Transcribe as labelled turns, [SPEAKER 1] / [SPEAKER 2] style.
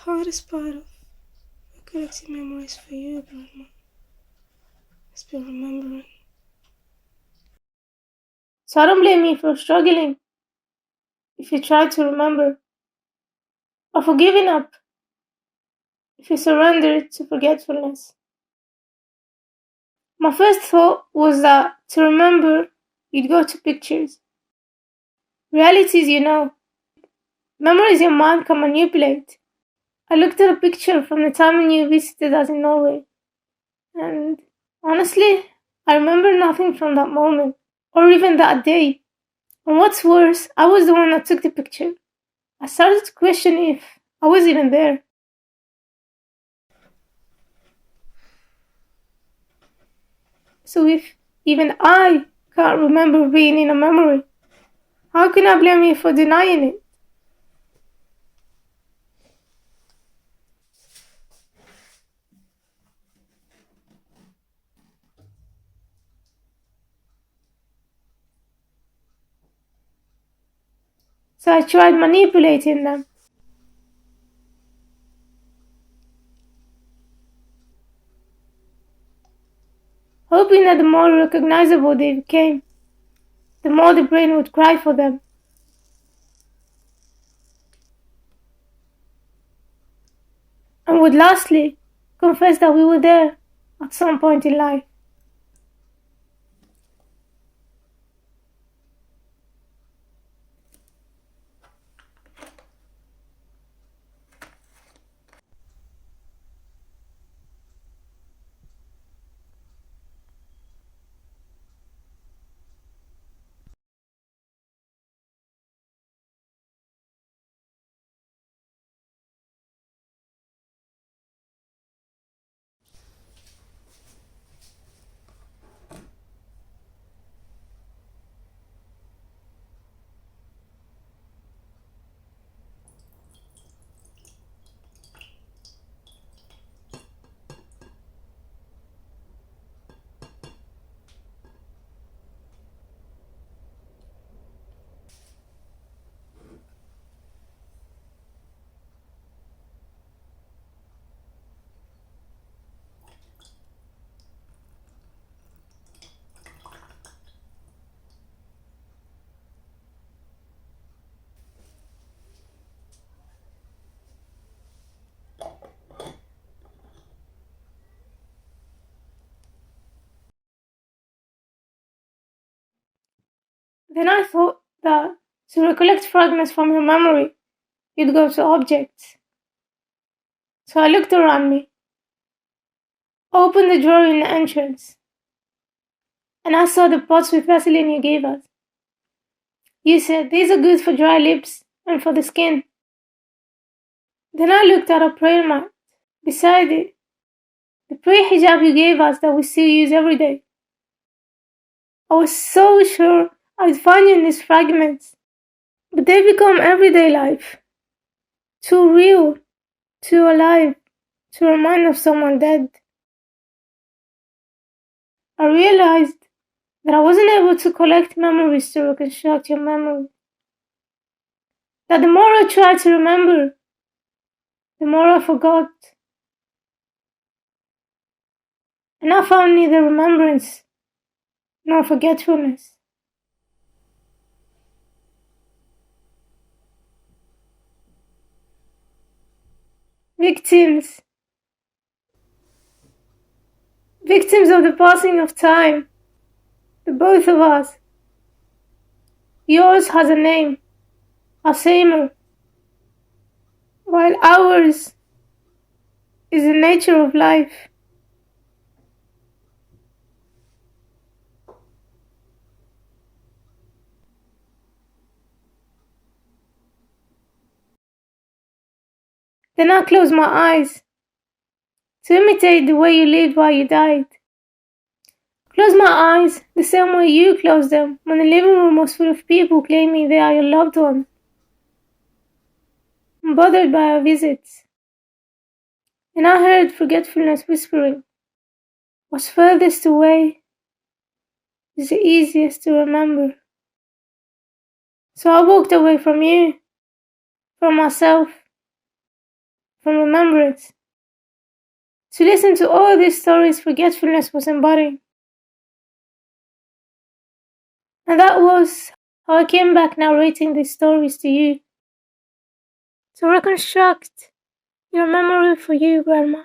[SPEAKER 1] hardest part of recollecting memories for you, Brahma, has been remembering. So don't blame me for struggling if you try to remember, or for giving up if you surrender to forgetfulness. My first thought was that to remember, you'd go to pictures. Realities, memories your mind can manipulate. I looked at a picture from the time when you visited us in Norway, and honestly, I remember nothing from that moment, or even that day. And what's worse, I was the one that took the picture. I started to question if I was even there. So if even I can't remember being in a memory, how can I blame you for denying it? So I tried manipulating them. Hoping that the more recognizable they became, the more the brain would cry for them. And would lastly confess that we were there at some point in life. Then I thought that to recollect fragments from your memory, you'd go to objects. So I looked around me, opened the drawer in the entrance, and I saw the pots with Vaseline you gave us. You said these are good for dry lips and for the skin. Then I looked at a prayer mat. Beside it, the prayer hijab you gave us that we still use every day. I was so sure I'd find you in these fragments, but they become everyday life. Too real, too alive, to remind of someone dead. I realized that I wasn't able to collect memories to reconstruct your memory. That the more I tried to remember, the more I forgot. And I found neither remembrance nor forgetfulness. Victims. Victims of the passing of time. The both of us. Yours has a name, Alzheimer, while ours is the nature of life. Then I closed my eyes to imitate the way you lived while you died. Close my eyes the same way you closed them when the living room was full of people claiming they are your loved ones. I'm bothered by our visits. And I heard forgetfulness whispering, what's furthest away is the easiest to remember. So I walked away from you, from myself, from remember it. To listen to all these stories forgetfulness was embodying. And that was how I came back narrating these stories to you. To reconstruct your memory for you, Grandma.